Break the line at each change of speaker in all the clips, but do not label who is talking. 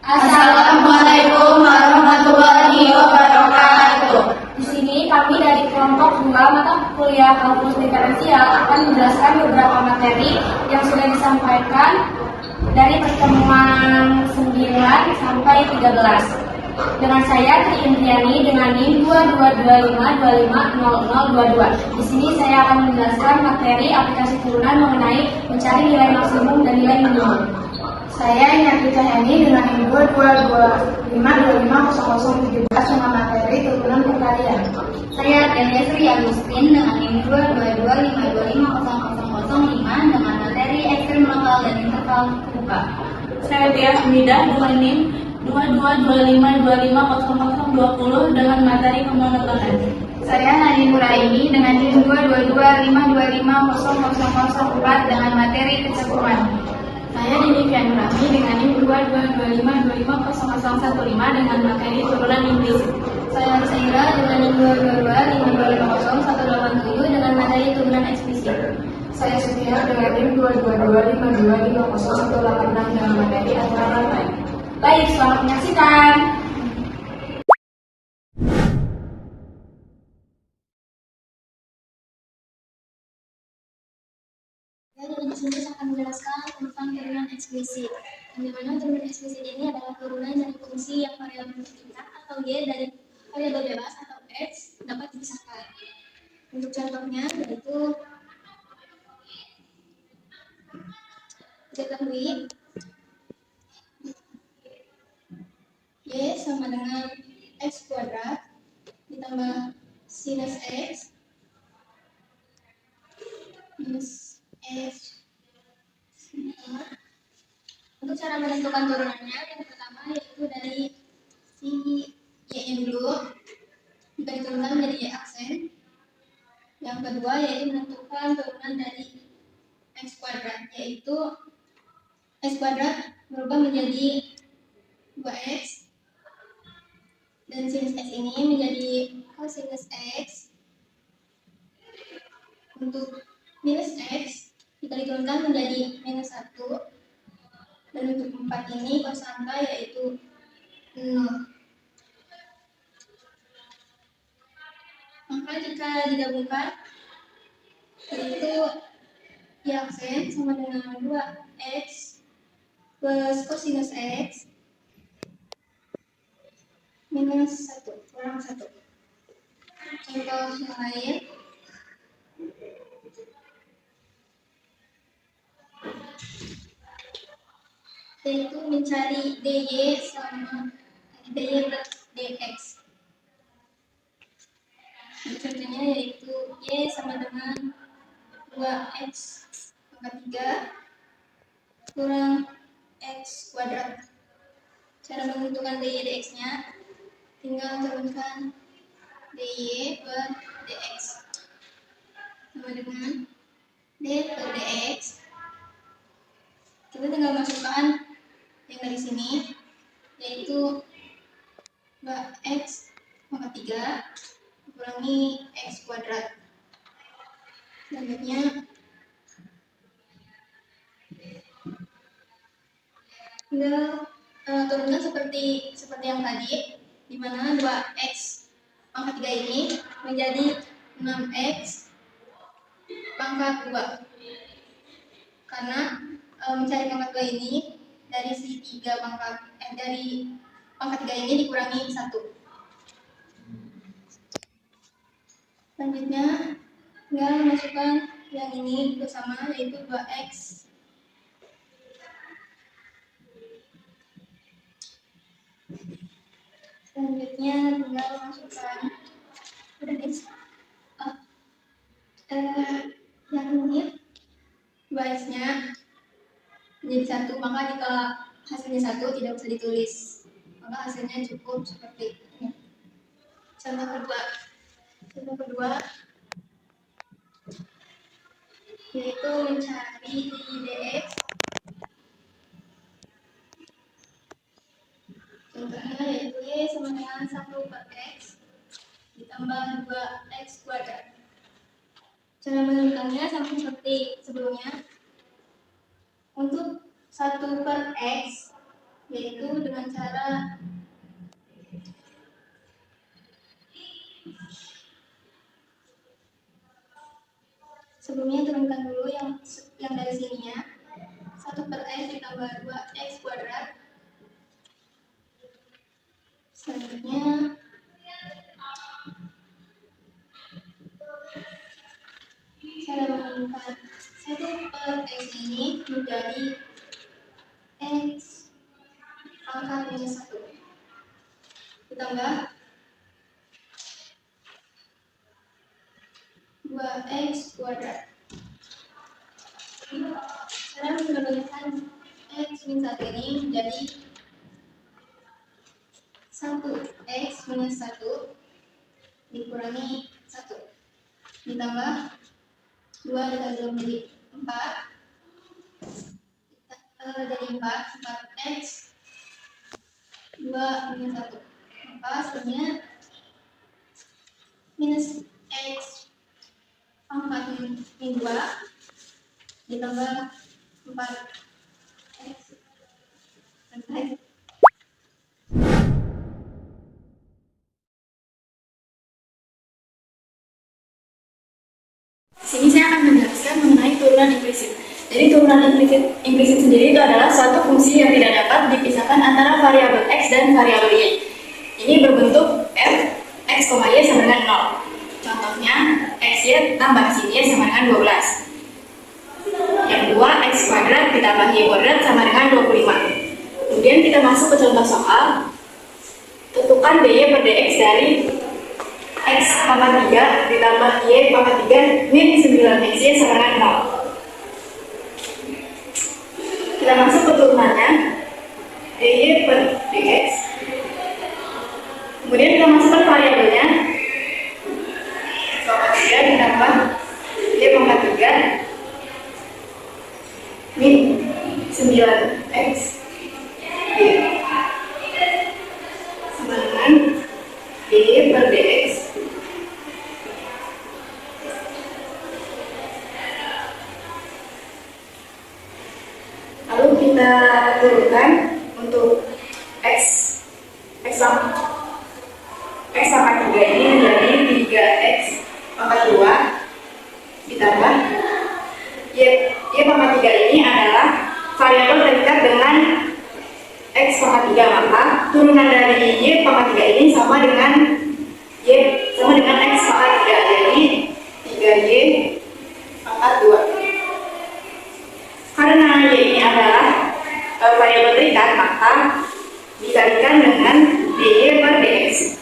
Assalamualaikum warahmatullahi wabarakatuh.
Di sini kami dari kelompok 2 mata kuliah kalkulus diferensial akan menjelaskan beberapa materi yang sudah disampaikan dari pertemuan 9 sampai 13. Dengan saya Tri Indriani dengan NIM 2225250022. Di sini saya akan menjelaskan materi aplikasi turunan mengenai mencari nilai maksimum dan nilai minimum.
Saya Inarti Cahyani dengan NIM 2225250017 dengan materi turunan perkalian.
Saya Delia Sri Agustin dengan NIM 2225250005 dengan materi ekstrem lokal dan interval terbuka.
Saya Tia Hamidah dengan NIM 2225250020 dengan materi kemonotonan.
Saya Nani Muraini dengan NIM 2225250004 dengan materi kecekuan.
Saya Dini Fianurami dengan NIM 2225250015 dengan materi turunan implisit.
Saya Saira dengan NIM 22255018 dengan materi turunan eksplisit.
Saya Setia dengan NIM 2225255018 dengan materi aturan rantai.
Baik, selamat menyaksikan.
Jadi di sini saya akan menjelaskan tentang turunan eksplisit. Yang dimana turunan eksplisit ini adalah turunan dari fungsi yang variabel tingkat atau y dari variabel bebas atau x dapat dipisahkan. Untuk contohnya yaitu diketahui y sama dengan x kuadrat ditambah sinus x minus x. Untuk cara menentukan turunannya, yang pertama yaitu dari si y nya dulu jika diturunkan menjadi y aksen. Yang kedua yaitu menentukan turunan dari x kuadrat, yaitu x kuadrat berubah menjadi 2x dan sinus x ini menjadi cosinus x. Untuk minus x jika diturunkan menjadi minus 1, dan untuk 4 ini kosangka yaitu 0. Maka jika digabungkan yaitu y aksen sama dengan 2x plus cosinus x minus 1 kurang 1. Contoh yang lain yaitu mencari dy sama dy plus dx. Contohnya yaitu y sama dengan 2x pangkat 3 kurang x kuadrat. Cara menentukan dy dx nya tinggal turunkan dy per dx sama dengan d per dx. Kita tinggal masukkan yang dari sini yaitu 2x pangkat 3 kurangi x kuadrat. Selanjutnya tinggal turunkan seperti yang tadi, di mana 2x pangkat 3 ini menjadi 6x pangkat 2. Karena mencari pangkat 2 ini dari si 3 dari pangkat 3 ini dikurangi 1. Selanjutnya tinggal masukkan yang ini bersama yaitu 2x. Selanjutnya tinggal masukkan yang ini 2x nya menjadi 1, maka jika hasilnya 1 tidak bisa ditulis, maka hasilnya cukup seperti ini. Contoh kedua yaitu mencari dx. Contohnya yaitu y sama dengan 1 per x ditambah 2x kuadrat. Cara menentukannya sama seperti sebelumnya. Untuk 1 per x yaitu dengan cara sebelumnya turunkan dulu yang dari sininya. 1/x ditambah 2x kuadrat. Selanjutnya cara menurunkan 1/x ini menjadi x pangkat minus 1 ditambah 2x kuadrat. Cara menurunkan x minus 1 ini menjadi 1x minus 1 dikurangi 1 ditambah 2 dikali 2 menjadi 4 jadi 4x 2 minus 1, maka hasilnya minus x pangkat min 2 ditambah 4x.
Sini saya akan menjelaskan mengenai turunan implisit. Jadi turunan implisit sendiri itu adalah suatu fungsi yang tidak dapat dipisahkan antara variabel x dan variabel y. Ini berbentuk f x, y sama dengan 0. Contohnya xy tambah sin y sama dengan 12. Yang kedua x kuadrat ditambah y kuadrat sama dengan 25. Kemudian kita masuk ke contoh soal. Tentukan dy per dx dari x pangkat 3 ditambah y pangkat 3 min 9xy sama dengan 0. Kita masuk ke turunannya dy per dx. Kemudian kita masukkan variabelnya x pangkat 3 ditambah y pangkat 3 min 9x y sama dengan dy per dx. Lalu kita turunkan untuk x pangkat 3 ini menjadi 3x pangkat 2 ditambah y pangkat 3 ini adalah variabel terikat dengan x pangkat 3, maka turunan dari y pangkat 3 ini sama dengan x pangkat 3, jadi 3y pangkat 2. Karena y ini adalah variabel terikat, maka dikalikan dengan dy per dx.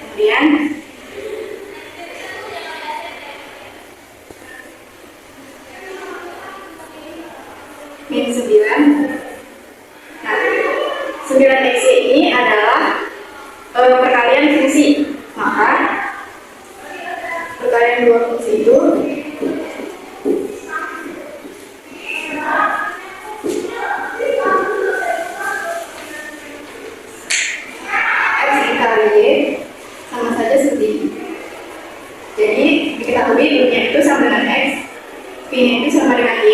Kemudian min 9. Nah, 9x ini adalah perkalian fungsi, maka perkalian dua fungsi itu sama saja seperti ini. Jadi diketahui u-nya itu sama dengan x, v-nya itu sama dengan y,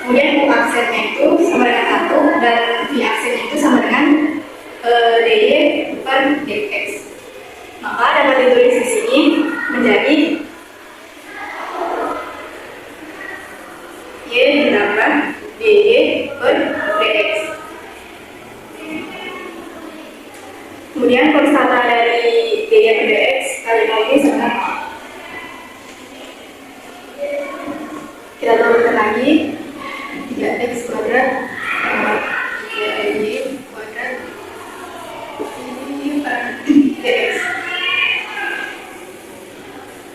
kemudian u aksennya itu sama dengan 1 dan v aksennya itu sama dengan dy per dx. Maka dapat ditulis di sini menjadi y ditambah dy per dx. Kemudian konstanta dari dy per dx kali 0 ini sama dengan 0. Kita turunkan lagi 3x kuadrat tambah 3y kuadrat ini per dx.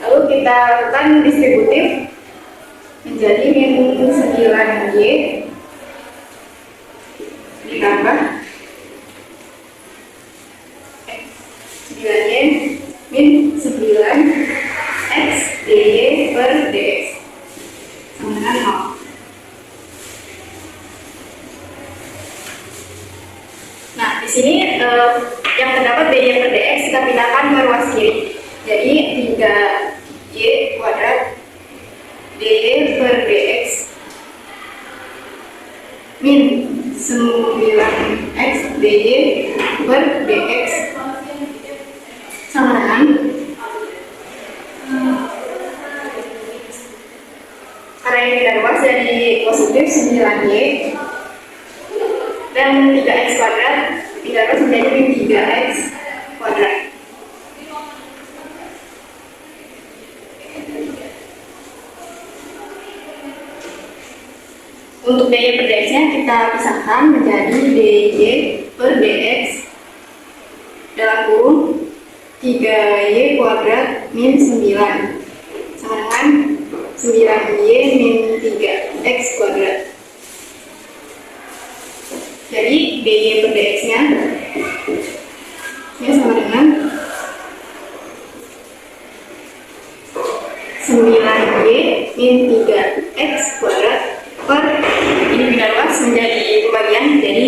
Lalu kita lakukan distributif menjadi min 9y ditambah 9y min 9x dy per dx sama dengan 0. Nah, di sini yang terdapat dy per dx kita pindahkan ke ruas kiri. Jadi 3y kuadrat dy per dx min 9x dy per dx sama dengan karena ini tidak luas jadi positif 9y dan 3x kuadrat tidak luas menjadi min 3x kuadrat. Untuk dy per dx-nya kita pisahkan menjadi dy per dx dalam kurung 3y kuadrat min 9 sama dengan 9y min 3x kuadrat. Jadi dy per dx-nya sama dengan 9y min 3x kuadrat per ini beda luas menjadi pembagian jadi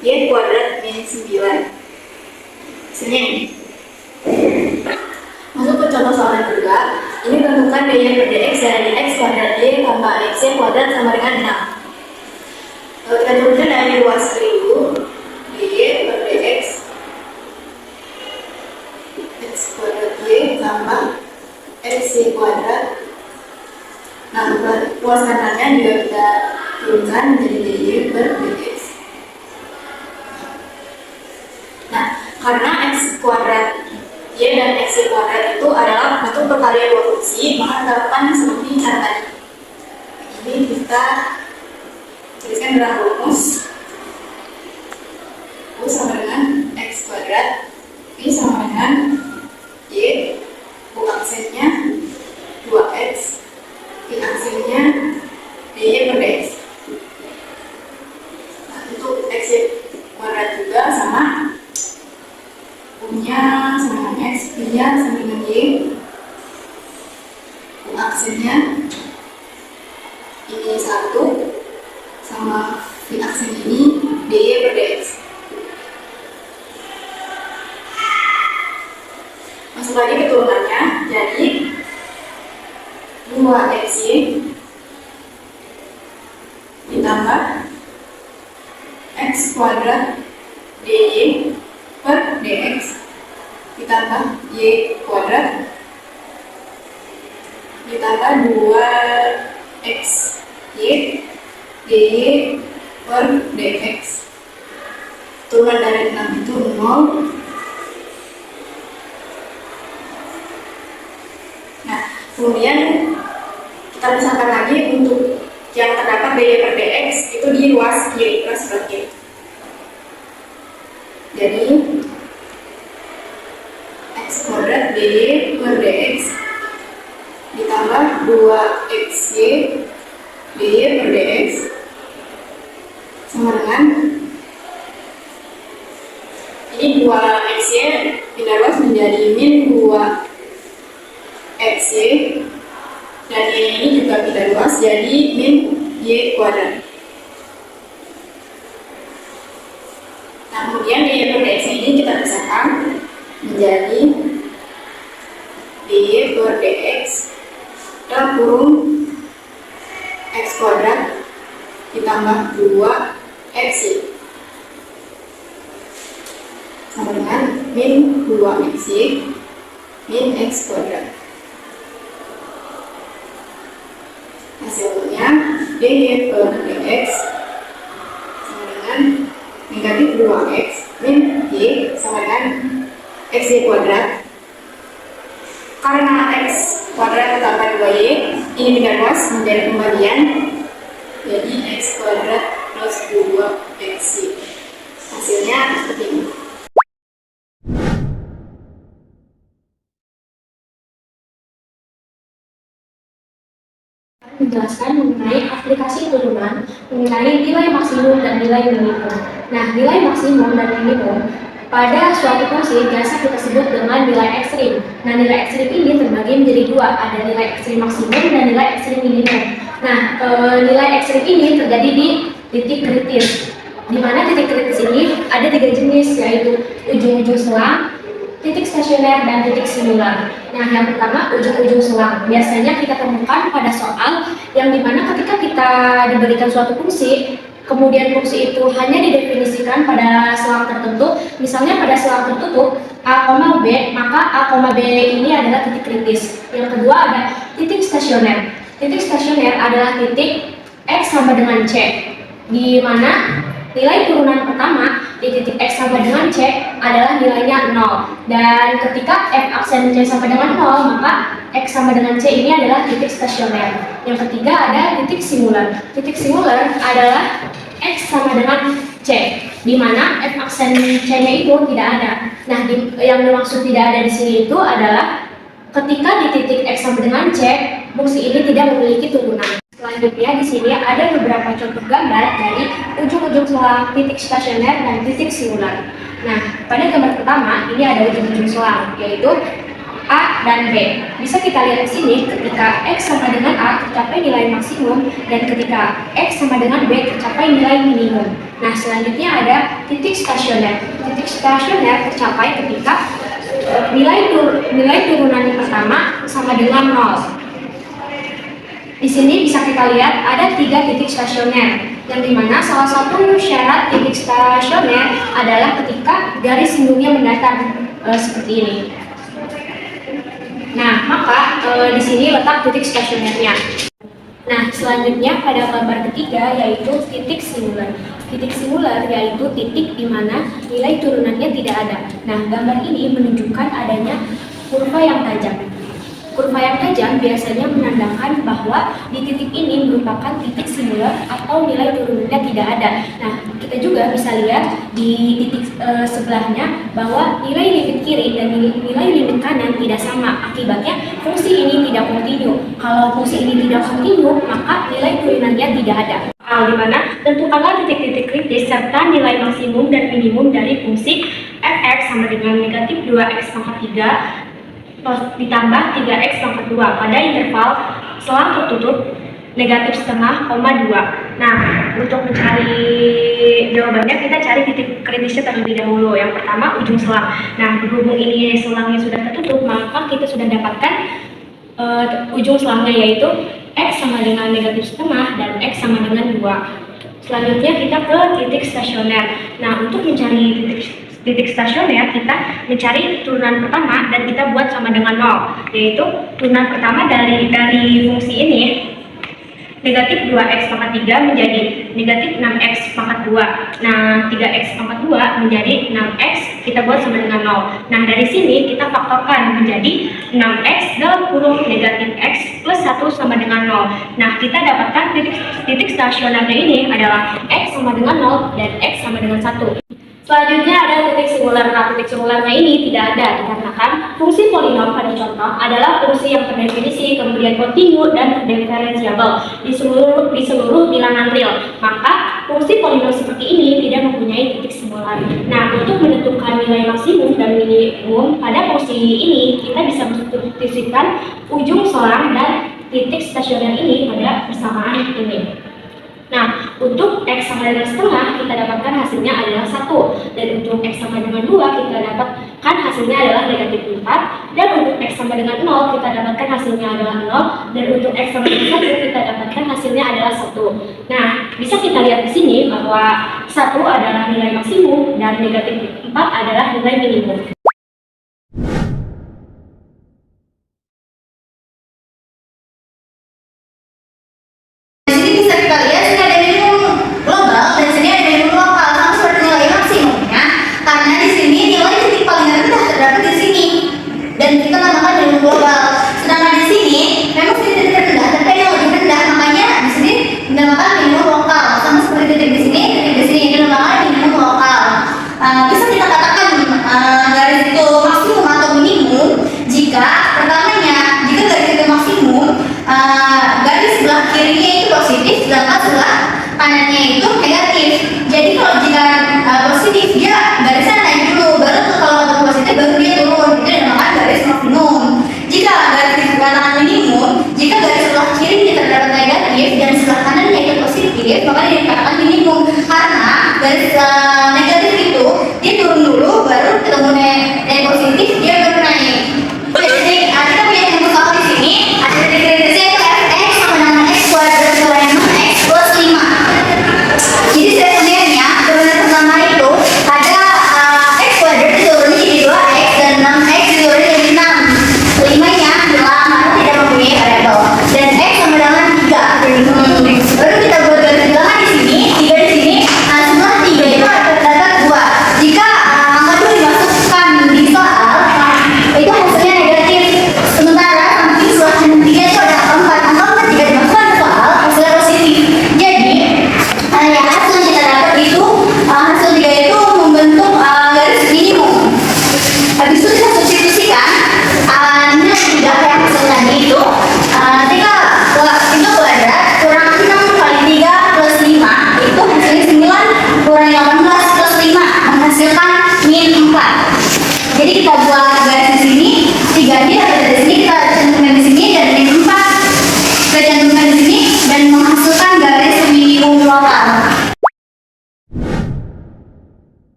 3y kuadrat min 9. Hasilnya ini. Masuk ke contoh soal yang kedua. Ini tentukan dy per dx dari x kuadrat y tambah x y kuadrat sama dengan 6. Kita turunkan dari luas ke dulu. Dy per dx x kuadrat y tambah x y kuadrat. Nah, luas kanannya juga kita turunkan menjadi dy per dx. Nah, karena x kuadrat y dan x y kuadrat itu adalah bentuk perkalian dua fungsi, maka terapkan seperti cara tadi. Ini kita tuliskan dalam rumus u sama dengan x kuadrat, v sama dengan y, u aksennya 2x, v aksennya dy per dx. Nah, untuk x y kuadrat juga sama, u-nya sama dengan x, v-nya sama dengan y, u aksennya ini 1 sama v aksen ini dy per dx. Masuk lagi ke turunannya, jadi 2xy ditambah x kuadrat dy per dx ditambah y kuadrat ditambah 2xy dy per dx. Turunan dari 6 itu 0. Nah, kemudian kita pisahkan lagi untuk yang terdapat dy per dx itu di luas kiri, luas sebelah kiri. Jadi x kuadrat dy per dx ditambah 2xy dy per dx sama dengan ini 2xy pindah luas menjadi min 2xy dan ini juga pindah luas jadi min y kuadrat. Nah, kemudian dy per dx ini kita pisahkan menjadi dy per dx dalam kurung x kuadrat ditambah 2xy sama dengan min 2xy min x kuadrat. Hasilnya dy per dx sama dengan negatif 2x min y sama dengan xy kuadrat. Karena x kuadrat tambah 2y ini pindah luas menjadi pembagian jadi x kuadrat plus 2xy. Hasilnya seperti ini.
Menjelaskan mengenai aplikasi turunan mengenai nilai maksimum dan nilai minimum. Nah, nilai maksimum dan minimum pada suatu fungsi biasa kita sebut dengan nilai ekstrim. Nah, nilai ekstrim ini terbagi menjadi dua, ada nilai ekstrim maksimum dan nilai ekstrim minimum. Nah, nilai ekstrim ini terjadi di titik kritis, di mana titik kritis ini ada tiga jenis, yaitu ujung-ujung selang, titik stasioner, dan titik singular. Nah, Nah, yang pertama ujung-ujung selang. Biasanya kita temukan pada soal yang dimana ketika kita diberikan suatu fungsi, kemudian fungsi itu hanya didefinisikan pada selang tertentu. Misalnya pada selang tertutup A, B, maka A, B ini adalah titik kritis. Yang kedua ada titik stasioner. Titik stasioner adalah titik X sama dengan C, di mana nilai turunan pertama di titik X sama dengan C adalah nilainya 0. Dan ketika F aksen C sama dengan 0, maka X sama dengan C ini adalah titik stasioner. Yang ketiga ada titik singular. Titik singular adalah X sama dengan C, di mana F aksen C-nya itu tidak ada. Nah, yang dimaksud tidak ada di sini itu adalah ketika di titik X sama dengan C, fungsi ini tidak memiliki turunan. Selanjutnya di sini ada beberapa contoh gambar dari ujung-ujung selang, titik stasioner, dan titik singular. Nah, pada gambar pertama ini ada ujung-ujung selang, yaitu A dan B. Bisa kita lihat di sini ketika X sama dengan A tercapai nilai maksimum dan ketika X sama dengan B tercapai nilai minimum. Nah, selanjutnya ada titik stasioner. Titik stasioner tercapai ketika nilai turunan pertama sama dengan 0. Di sini bisa kita lihat ada 3 titik stasioner, yang dimana salah satu syarat titik stasioner adalah ketika garis sindungnya mendatar seperti ini. Nah, maka di sini letak titik stasionernya. Nah, selanjutnya pada gambar ketiga yaitu titik singular. Titik singular yaitu titik di mana nilai turunannya tidak ada. Nah, gambar ini menunjukkan adanya kurva yang tajam. Kurva yang tajam biasanya menandakan bahwa di titik ini merupakan titik singular atau nilai turunannya tidak ada. Nah, kita juga bisa lihat di titik sebelahnya bahwa nilai limit kiri dan nilai limit kanan tidak sama. Akibatnya fungsi ini tidak kontinu. Kalau fungsi ini tidak kontinu, maka nilai turunannya tidak ada. Di mana tentukanlah titik-titik kritis serta nilai maksimum dan minimum dari fungsi f(x) sama dengan negatif 2x pangkat 3 ditambah 3x pangkat 2 pada interval selang tertutup negatif setengah, 2. Nah, untuk mencari jawabannya kita cari titik kritisnya terlebih dahulu. Yang pertama ujung selang. Nah, berhubung ini selangnya sudah tertutup, maka kita sudah dapatkan ujung selangnya, yaitu x sama dengan negatif setengah dan x sama dengan 2. Selanjutnya kita ke titik stasioner. Nah, untuk mencari titik stasioner, kita mencari turunan pertama dan kita buat sama dengan 0, yaitu turunan pertama dari fungsi ini negatif 2x pangkat 3 menjadi negatif 6x pangkat 2. Nah, 3x pangkat 2 menjadi 6x, kita buat sama dengan 0. Nah, dari sini kita faktorkan menjadi 6x dalam kurung negatif x plus 1 sama dengan 0. Nah, kita dapatkan titik stasionernya ini adalah x sama dengan 0 dan x sama dengan 1. Selanjutnya ada titik singular. Nah, titik singularnya ini tidak ada dikarenakan fungsi polinom pada contoh adalah fungsi yang terdefinisi, kemudian kontinu dan diferensiabel di seluruh bilangan real. Maka fungsi polinom seperti ini tidak mempunyai titik singular. Nah, untuk menentukan nilai maksimum dan minimum pada fungsi ini, kita bisa mensubstitusikan ujung selang dan titik stasioner ini pada persamaan ini. Nah, untuk x sama dengan setengah kita dapatkan hasilnya adalah 1, dan untuk x sama dengan 2 kita dapatkan hasilnya adalah negatif 4, dan untuk x sama dengan 0 kita dapatkan hasilnya adalah 0, dan untuk x sama dengan 1 kita dapatkan hasilnya adalah 1. Nah, bisa kita lihat di sini bahwa 1 adalah nilai maksimum dan negatif 4 adalah nilai minimum.
Dan kita namakan minimum global. Sedangkan di sini memang titik rendah, tapi yang lebih rendah, makanya di sini dinamakan minimum lokal. Sama seperti titik di sini dinamakan minimum lokal. Bisa kita katakan garis itu maksimum atau minimum jika garis itu maksimum, garis sebelah kirinya itu positif, sedangkan sebelah kanannya itu negatif. Jadi kalau jika positif, dia garisnya naik dulu, baru kalau ketemu positif baru dia turun. Itu dinamakan garis maksimum. Jika garis di sebelah kanan minimum, jika garis sebelah kirinya terdapat negatif dan sebelah kanannya itu positif, maka dia dikatakan minimum. Karena garis negatif itu dia turun dulu, baru ketemu positif, dia baru naik. Jadi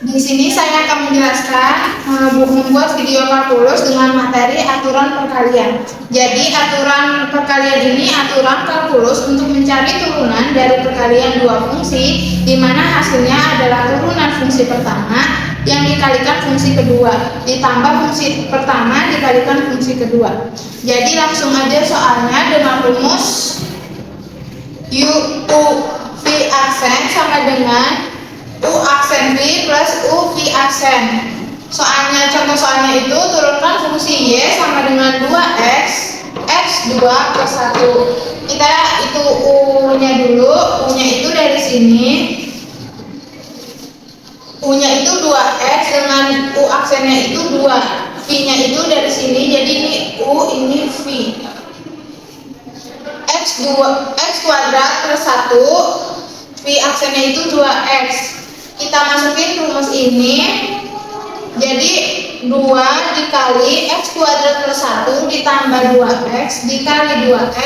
Di sini saya akan menjelaskan membuat video kalkulus dengan materi aturan perkalian. Jadi aturan perkalian ini aturan kalkulus untuk mencari turunan dari perkalian dua fungsi, di mana hasilnya adalah turunan fungsi pertama yang dikalikan fungsi kedua, ditambah fungsi pertama dikalikan fungsi kedua. Jadi langsung aja soalnya dengan rumus U V aksen sama dengan U aksen V plus U V aksen. Contoh soalnya itu turunkan fungsi Y sama dengan 2x x2 plus 1. Kita itu U-nya dulu, U-nya itu dari sini. U-nya itu 2x dengan U aksennya itu 2. V-nya itu dari sini, jadi ini U, ini V. X kuadrat plus 1, V aksennya itu 2x. Kita masukin rumus ini, jadi 2 dikali x kuadrat plus 1 ditambah 2x dikali 2x,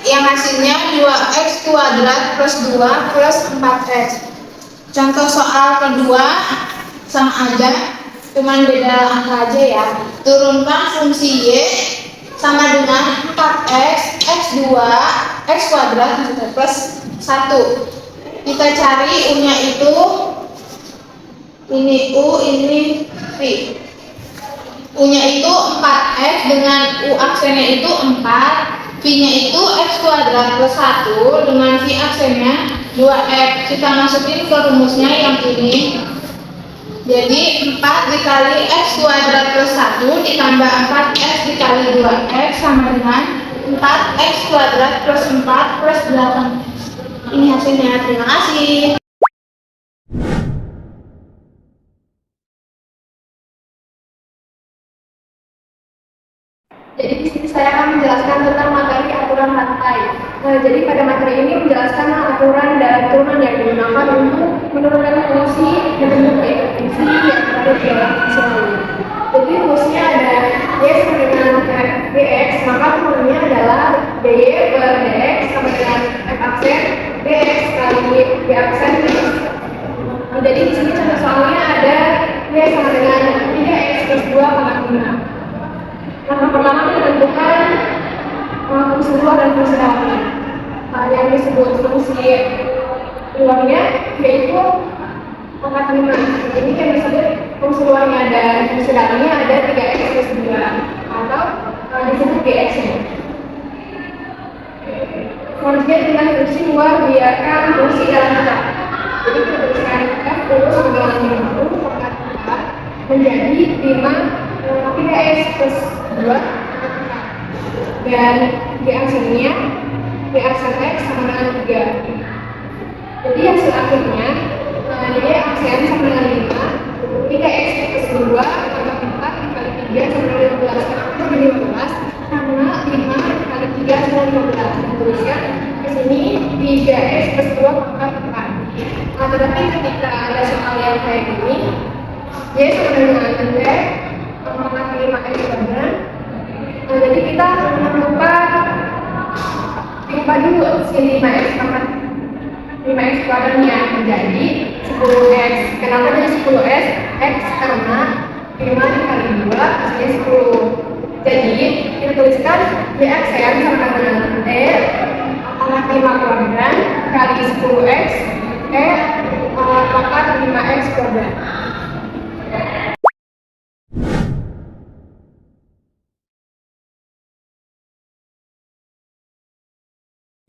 yang hasilnya 2x kuadrat plus 2 plus 4x. Contoh soal kedua sama aja, cuman beda angka aja ya. Turunkan fungsi y sama dengan 4x x2 x kuadrat plus 1. Kita cari U-nya itu, ini U, ini V. U-nya itu 4x dengan U aksennya itu 4, V-nya itu x kuadrat plus 1 dengan V aksennya 2x. Kita masukin ke rumusnya yang ini. Jadi 4 dikali x kuadrat plus 1 ditambah 4x dikali 2x sama dengan 4x kuadrat plus 4 plus 8. Ini hasilnya. Terima kasih.
Jadi di sini saya akan menjelaskan tentang materi aturan rantai. Jadi pada materi ini menjelaskan aturan dan turunan yang digunakan untuk menurunkan fungsi dan bentuk fungsi yang ada di dalam fungsi lain. Jadi rumusnya ada y sama dengan dx, maka turunannya adalah dy per dx sama dengan f aksen dx kali y aksen dx. Jadi di sini contoh soalnya ada y sama dengan 3x plus 2,5. Langkah pertama menentukan fungsi luar dan fungsi dalamnya. Yang disebut fungsi luarnya yaitu angka 5. Jadi yang disebut fungsi luarnya dan fungsi dalamnya ada 3x plus 2 atau disebut dx-nya. Kemudian dengan fungsi luar biarkan fungsi dalam tetap. Jadi kita tuliskan f terus dengan 50 pangkat 4 menjadi 3x plus 2 dan d aksennya d aksen x sama dengan 3. Jadi hasil akhirnya d aksen sama dengan 5, 3x plus 2 tambah 4 dikali 3 sama dengan 15. Kenapa jadi 15? Karena 5 kali 3 sama 15. Dan tuliskan ke sini 3x plus 2 pangkat 4. Tetapi ketika ada soal yang kayak gini, y sama dengan 5x kuadrat. Jadi kita lupa dulu si 5x kuadratnya menjadi 10x. Kenapa jadi 10x? X karena 5 dikali 2 hasilnya 10. Jadi kita tuliskan y aksen sama dengan pangkat 5 kuadrat kali 10x pangkat 5x kuadrat.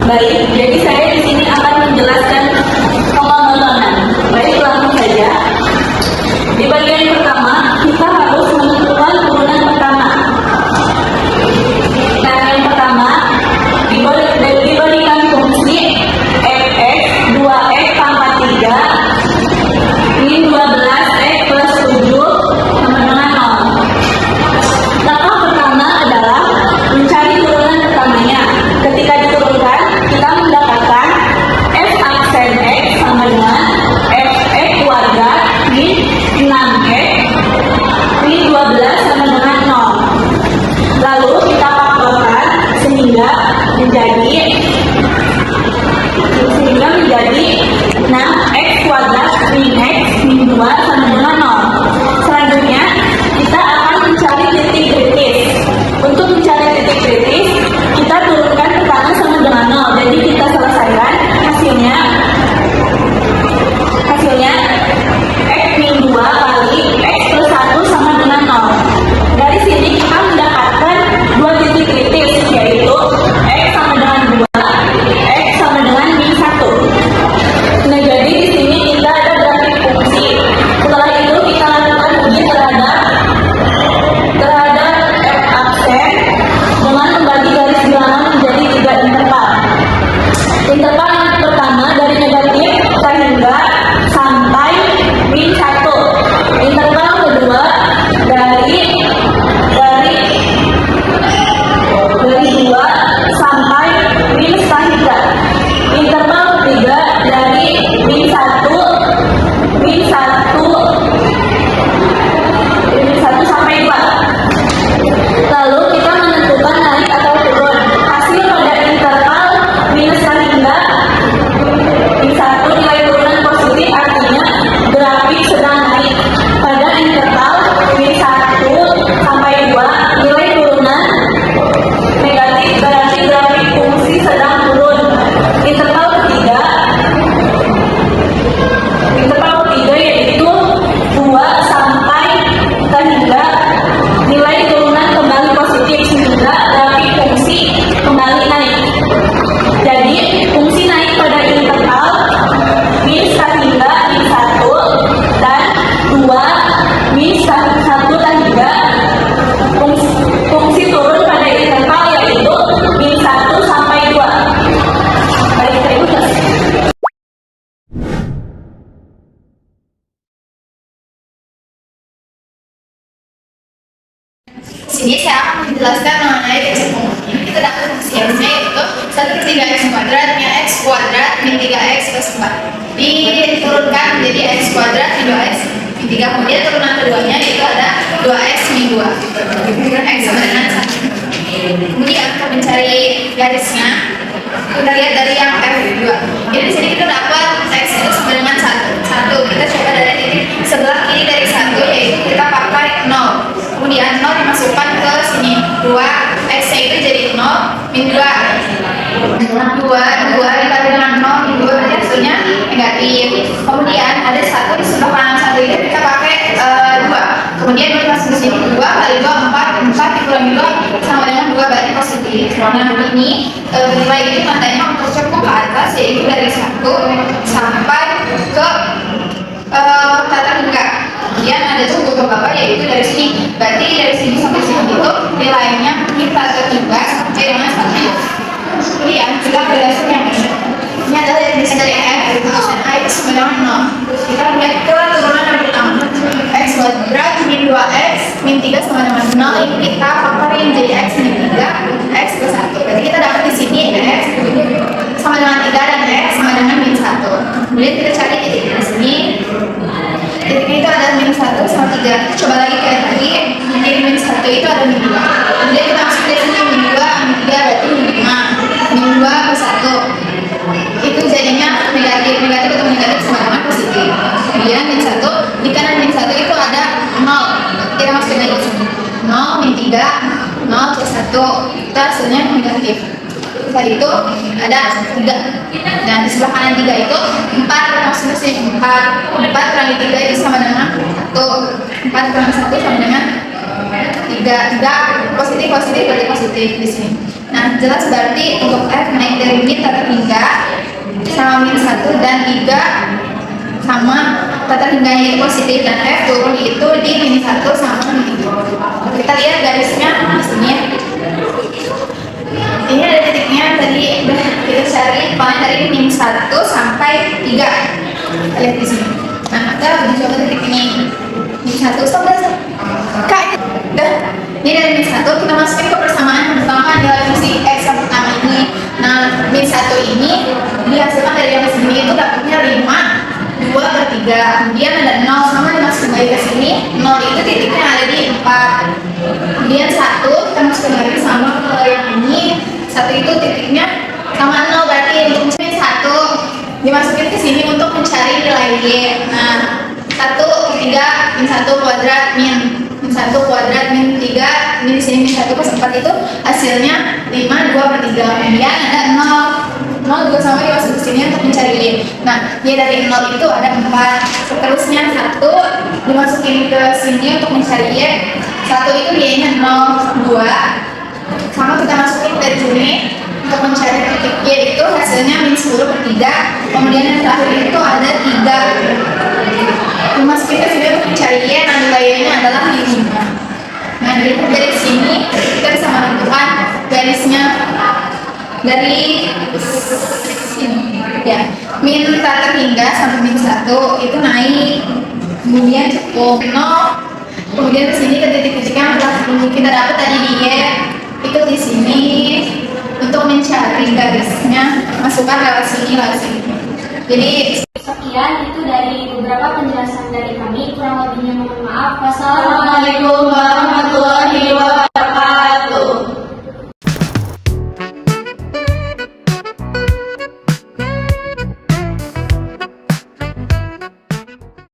Baik, jadi saya di sini akan menjelaskan pemotongan. Baik, langsung saja. Di bagian pertama, kita harus menentukan turunan pertama. Nah, yang pertama diberikan fungsi fx 2x pangkat 3 ini 12x plus 7 sama dengan 0. Langkah pertama adalah mencari turunan pertamanya. Ketika diturunkan, kita mendapatkan f aksen
kita dapat fungsi x-nya yaitu 1/3 x kuadrat min x kuadrat min 3x plus 4. Diturunkan menjadi x kuadrat min 2x min 3. Kemudian turunan keduanya yaitu ada 2x min 2. X sama dengan 1. Kemudian kita mencari garisnya. Kita lihat dari yang F2. Jadi di sini kita dapat x itu sama dengan 1. Kita coba dari titik sebelah kiri dari 1 yaitu kita pakai 0. Kemudian 0 dimasukkan ke sini. 2 x-nya itu jadi 0 min 2. 2 dikali dengan 0 min 2 berarti hasilnya negatif. Kemudian ada 1 di sebelah kanan 1 itu kita pakai 2. Kemudian kita masuk ke sini 2 kali 2 4 dikurangi 2 sama dengan 2 berarti positif. Nah ini nilai ini tandanya untuk cekung ke atas yaitu dari 1 sampai ke tata hingga. Kemudian ada juga beberapa yaitu dari sini. Berarti dari sini sampai sini itu nilainya kita terhingga sampai dengan 1. Kemudian kita berdasarkan yang ini adalah definisi dari F x sama dengan 0. Kita lihat ke turunan yang pertama x kuadrat min 2x min 3 sama dengan 0. Ini kita faktorin jadi x min 3 x plus 1. Berarti kita dapat di sini x sama dengan 3 dan x sama dengan min 1. Kemudian kita cari titik di sini. Titiknya itu ada min 1 sama 3. Coba lagi kayak tadi. Jadi min 1 itu ada min 2. Kemudian kita masuk dari sini min 2 min 3 berarti min 5. Min 2 plus 1 itu jadinya negatif atau negatif sama dengan positif. Kemudian min 1 di kanan min 1 itu ada 0. Kita masukin lagi ke sini 0 min 3 0 plus 1 itu hasilnya negatif. Tadi itu ada 3 dan di sebelah kanan 3 itu 4 maksudnya sih 4 kurangi 3 itu sama dengan 1. 4 kurangi 1 sama dengan 3 positif berarti positif di sini. Nah jelas berarti untuk F naik dari min tata hingga sama min 1 dan 3 sama tata hingganya itu positif dan F turun itu di min 1 sama min 3. Kita lihat garisnya di sini. Ini ada titiknya tadi udah kita cari paling dari min 1 sampai 3. Kita lihat di sini. Nah kita coba titik ini min 1 sampai Kak. Udah. Ini dari min 1 kita masukin ke persamaan yang pertama nilai fungsi x yang pertama ini. Nah min 1 ini dihasilkan dari yang segini itu dapatnya 5 2/3. Kemudian ada 0 sama dimasukin lagi ke sini. 0 itu titiknya ada di 4. Kemudian 1 kita masukin lagi sama ke yang ini. 1 itu titiknya sama 0 berarti untuk min 1 dimasukin ke sini untuk mencari nilai y. Nah 1/3 min 1 kuadrat min 1 kuadrat min 3 ini di sini min 1 plus 4 itu hasilnya 5 2/3. Kemudian ada 0 juga sama dimasukin ke sini untuk mencari y. Nah y dari 0 itu ada 4. Seterusnya 1 dimasukin ke sini untuk mencari y. 1 itu y nya 0 2 sama kita masukin dari sini untuk mencari titik y itu hasilnya min 10/3. Kemudian yang terakhir itu ada 3 dimasukin ke sini untuk mencari y. Nah nilai y nya adalah 5. Nah dari sini kita bisa menentukan garisnya dari sini ya, min tata hingga sampai min 1 itu naik, kemudian cukup 0. Kemudian ke sini ke titik-titik yang telah kita dapat tadi di y itu di sini. Untuk mencari garisnya masukkan lewat sini. Jadi
Sekian itu dari beberapa penjelasan dari kami. Kurang lebihnya mohon maaf.
Assalamualaikum warahmatullahi wabarakatuh.